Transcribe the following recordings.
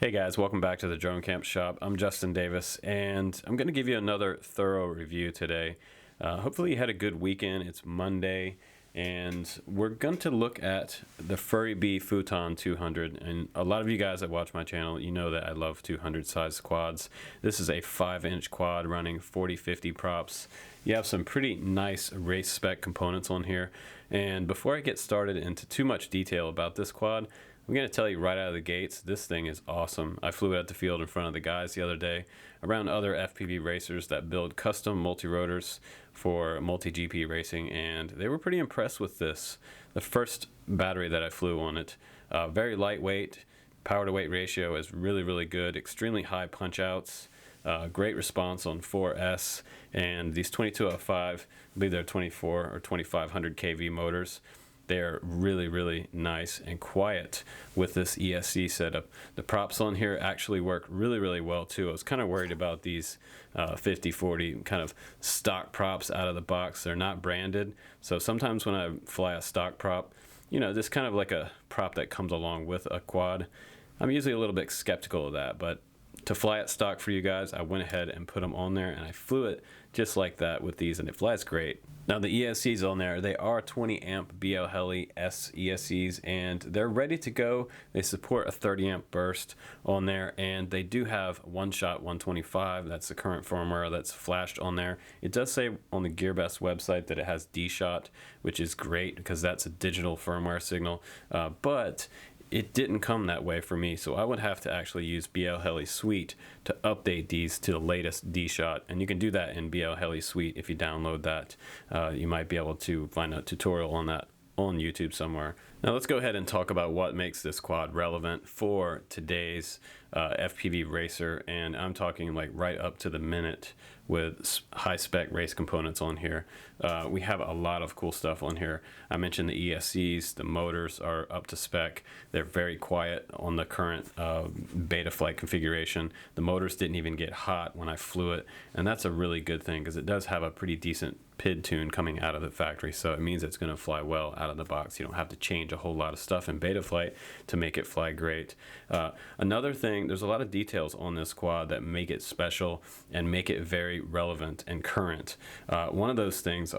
Hey guys, welcome back to the Drone Camp Shop. I'm Justin Davis, and I'm going to give you another thorough review today. Hopefully you had a good weekend. It's Monday, and we're going to look at the Furibee FUUTON 200. And a lot of you guys that watch my channel, you know that I love 200 size quads. This is a 5-inch quad running 40-50 props. You have some pretty nice race spec components on here. And before I get started into too much detail about this quad, I'm going to tell you right out of the gates, this thing is awesome. I flew it at the field in front of the guys the other day around other FPV racers that build custom multi-rotors for multi-GP racing, and they were pretty impressed with this. The first battery that I flew on it, very lightweight, power to weight ratio is really good, extremely high punch outs, great response on 4S, and these 2205, I believe they're 24 or 2500 kV motors. They're really nice and quiet with this ESC setup. The props on here actually work really well too. I was kind of worried about these 50-40 kind of stock props out of the box. They're not branded, so sometimes when I fly a stock prop, you know, this kind of like a prop that comes along with a quad, I'm usually a little bit skeptical of that, but to fly it stock for you guys, I went ahead and put them on there, and I flew it just like that with these, and it flies great. Now the ESCs on there, they are 20 amp BL Heli S ESCs, and they're ready to go. They support a 30 amp burst on there, and they do have one shot 125. That's the current firmware that's flashed on there. It does say on the GearBest website that it has D shot, which is great because that's a digital firmware signal, but it didn't come that way for me, so I would have to actually use BL Heli Suite to update these to the latest D-Shot, and you can do that in BL Heli Suite if you download that. You might be able to find a tutorial on that on YouTube somewhere. Now let's go ahead and talk about what makes this quad relevant for today's FPV racer, and I'm talking like right up to the minute with high spec race components on here. We have a lot of cool stuff on here. I mentioned the ESCs, the motors are up to spec. They're very quiet on the current beta flight configuration. The motors didn't even get hot when I flew it, and that's a really good thing because it does have a pretty decent PID tune coming out of the factory, so it means it's going to fly well out of the box. You don't have to change a whole lot of stuff in beta flight to make it fly great. Another thing, there's a lot of details on this quad that make it special and make it very relevant and current. One of those things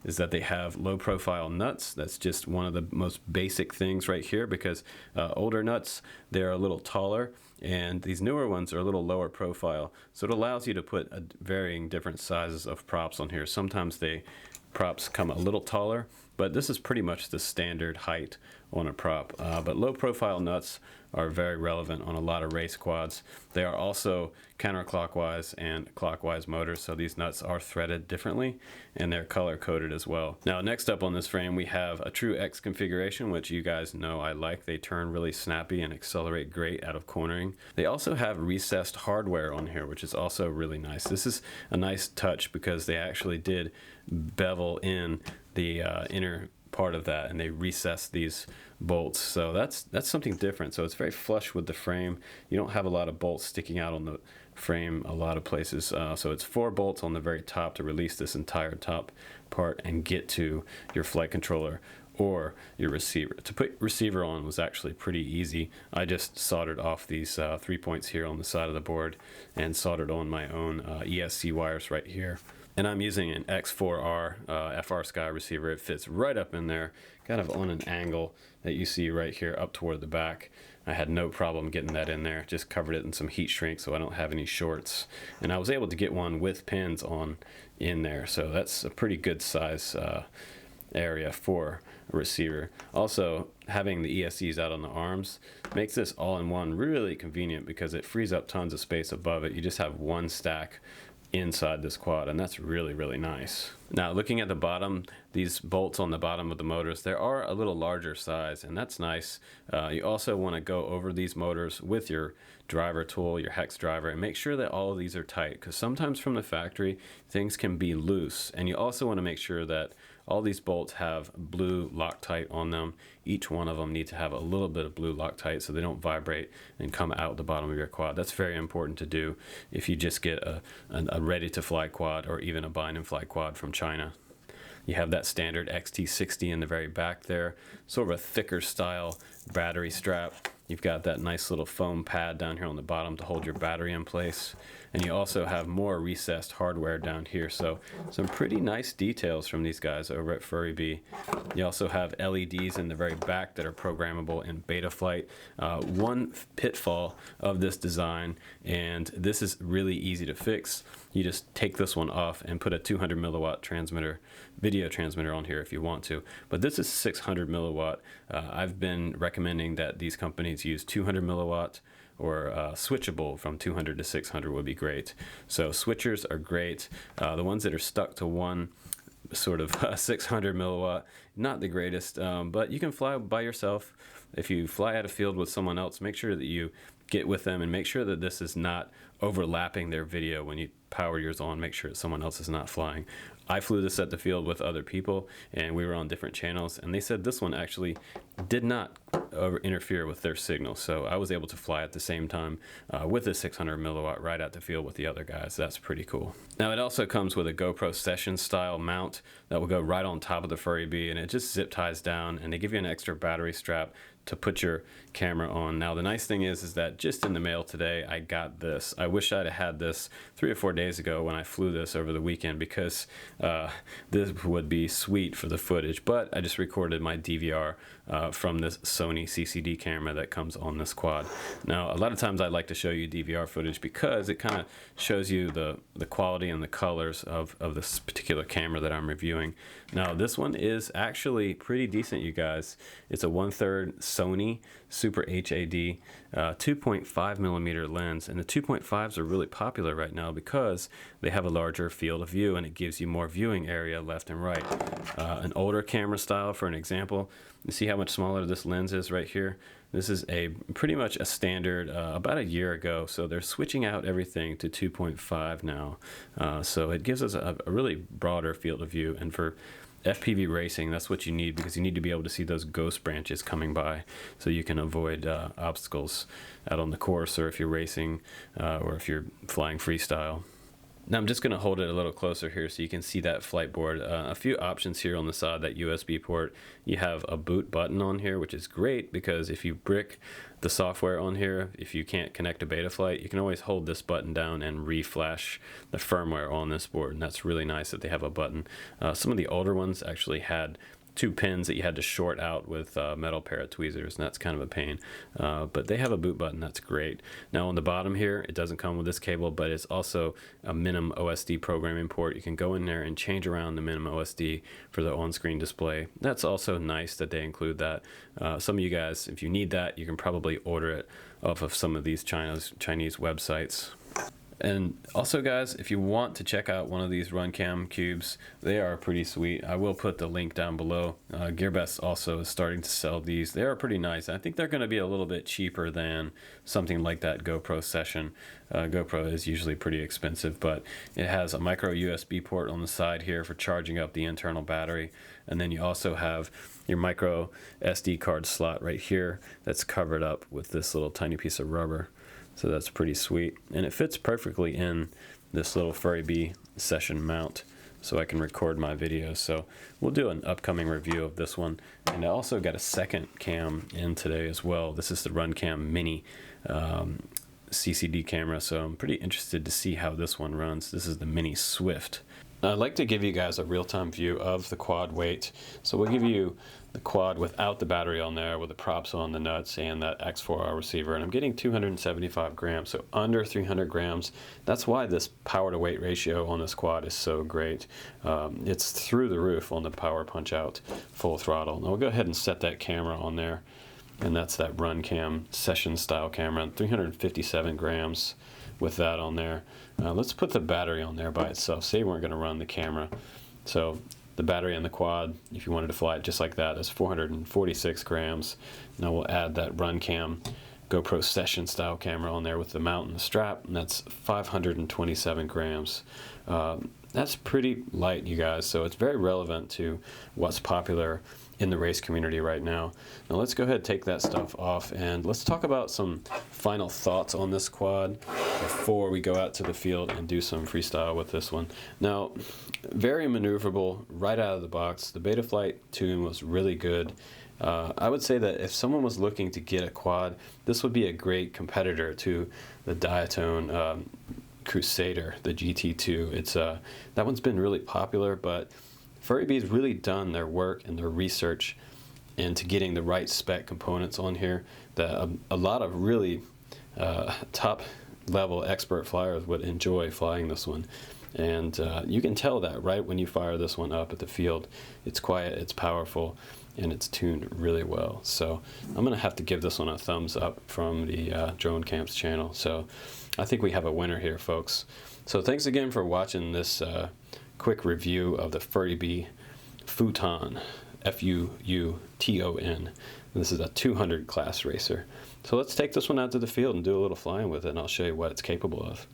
is that they have low profile nuts. That's just one of the most basic things right here, because older nuts, they're a little taller, and these newer ones are a little lower profile, so it allows you to put varying different sizes of props on here. Sometimes props come a little taller, but this is pretty much the standard height on a prop. But low profile nuts are very relevant on a lot of race quads. They are also counterclockwise and clockwise motors, so these nuts are threaded differently, and they're color coded as well. Now next up on this frame, we have a true X configuration, which you guys know I like. They turn really snappy and accelerate great out of cornering. They also have recessed hardware on here, which is also really nice. This is a nice touch because they actually did bevel in the inner part of that, and they recessed these bolts, so that's something different. So it's very flush with the frame. You don't have a lot of bolts sticking out on the frame a lot of places, so it's 4 bolts on the very top to release this entire top part and get to your flight controller or your receiver. To put receiver on was actually pretty easy. I just soldered off these 3 points here on the side of the board and soldered on my own ESC wires right here. And I'm using an X4R FR Sky receiver. It fits right up in there, kind of on an angle that you see right here up toward the back. I had no problem getting that in there. Just covered it in some heat shrink so I don't have any shorts. And I was able to get one with pins on in there. So that's a pretty good size area for a receiver. Also, having the ESCs out on the arms makes this all-in-one really convenient because it frees up tons of space above it. You just have one stack inside this quad, and that's really nice. Now looking at the bottom, these bolts on the bottom of the motors, they are a little larger size, and that's nice. You also want to go over these motors with your driver tool, your hex driver, and make sure that all of these are tight, because sometimes from the factory things can be loose. And you also want to make sure that all these bolts have blue Loctite on them. Each one of them needs to have a little bit of blue Loctite so they don't vibrate and come out the bottom of your quad. That's very important to do if you just get a ready-to-fly quad or even a bind-and-fly quad from China. You have that standard XT60 in the very back there, sort of a thicker style battery strap. You've got that nice little foam pad down here on the bottom to hold your battery in place. And you also have more recessed hardware down here. So some pretty nice details from these guys over at Furibee. You also have LEDs in the very back that are programmable in Betaflight. One pitfall of this design, and this is really easy to fix. You just take this one off and put a 200 milliwatt transmitter, video transmitter on here if you want to. But this is 600 milliwatt. I've been recommending that these companies use 200 milliwatt, or switchable from 200 to 600 would be great. So switchers are great. The ones that are stuck to one sort of 600 milliwatt, not the greatest, but you can fly by yourself. If you fly out of field with someone else, make sure that you get with them and make sure that this is not overlapping their video. When you power yours on, make sure that someone else is not flying. I flew this at the field with other people, and we were on different channels, and they said this one actually did not interfere with their signal. So I was able to fly at the same time with a 600 milliwatt right at the field with the other guys. That's pretty cool. Now it also comes with a GoPro Session style mount that will go right on top of the Furibee, and it just zip ties down, and they give you an extra battery strap to put your camera on. Now the nice thing is that just in the mail today I got this. I wish I'd have had this 3 or 4 days ago when I flew this over the weekend, because this would be sweet for the footage, but I just recorded my DVR from this Sony CCD camera that comes on this quad. Now a lot of times I like to show you DVR footage because it kind of shows you the quality and the colors of this particular camera that I'm reviewing. Now this one is actually pretty decent, you guys. It's a 1/3 Sony Super HAD 2.5 millimeter lens, and the 2.5s are really popular right now because they have a larger field of view and it gives you more viewing area left and right. An older camera style, for an example, you see how much smaller this lens is right here. This is pretty much a standard about a year ago, so they're switching out everything to 2.5 now. So it gives us a really broader field of view, and for FPV racing, that's what you need, because you need to be able to see those ghost branches coming by so you can avoid obstacles out on the course, or if you're racing, or if you're flying freestyle. Now I'm just going to hold it a little closer here so you can see that flight board. A few options here on the side, that USB port. You have a boot button on here, which is great because if you brick the software on here, if you can't connect to Betaflight, you can always hold this button down and reflash the firmware on this board, and that's really nice that they have a button. Some of the older ones actually had 2 pins that you had to short out with a metal pair of tweezers, and that's kind of a pain. But they have a boot button, that's great. Now on the bottom here, it doesn't come with this cable, but it's also a minim OSD programming port. You can go in there and change around the minim OSD for the on-screen display. That's also nice that they include that. Some of you guys, if you need that, you can probably order it off of some of these Chinese websites. And also guys, if you want to check out one of these Runcam cubes, they are pretty sweet. I will put the link down below. GearBest also is starting to sell these. They are pretty nice. I think they're going to be a little bit cheaper than something like that GoPro Session. GoPro is usually pretty expensive, but it has a micro USB port on the side here for charging up the internal battery. And then you also have your micro SD card slot right here that's covered up with this little tiny piece of rubber. So that's pretty sweet, and it fits perfectly in this little Furibee Session mount, so I can record my videos. So we'll do an upcoming review of this one. And I also got a second cam in today as well. This is the Runcam Mini CCD camera, so I'm pretty interested to see how this one runs. This is the Mini Swift. I'd like to give you guys a real-time view of the quad weight. So we'll give you the quad without the battery on there, with the props on, the nuts, and that X4R receiver. And I'm getting 275 grams, so under 300 grams. That's why this power to weight ratio on this quad is so great. It's through the roof on the power punch out full throttle. Now we'll go ahead and set that camera on there. And that's that Runcam Session style camera, 357 grams with that on there. Let's put the battery on there by itself. Say we're going to run the camera. So the battery on the quad, if you wanted to fly it just like that, is 446 grams. Now we'll add that Runcam GoPro Session style camera on there with the mount and the strap, and that's 527 grams. That's pretty light, you guys, so it's very relevant to what's popular in the race community right now. Now let's go ahead and take that stuff off, and let's talk about some final thoughts on this quad before we go out to the field and do some freestyle with this one. Now, very maneuverable right out of the box. The Betaflight tune was really good, I would say that if someone was looking to get a quad, this would be a great competitor to the Diatone Crusader, the GT2. It's that one's been really popular, but Furubee's really done their work and their research into getting the right spec components on here that a lot of really top level expert flyers would enjoy flying this one. And you can tell that right when you fire this one up at the field. It's quiet, it's powerful, and it's tuned really well. So I'm gonna have to give this one a thumbs up from the Drone Camps channel. So I think we have a winner here, folks. So thanks again for watching this quick review of the Furibee FUUTON, F-U-U-T-O-N. This is a 200 class racer. So let's take this one out to the field and do a little flying with it, and I'll show you what it's capable of.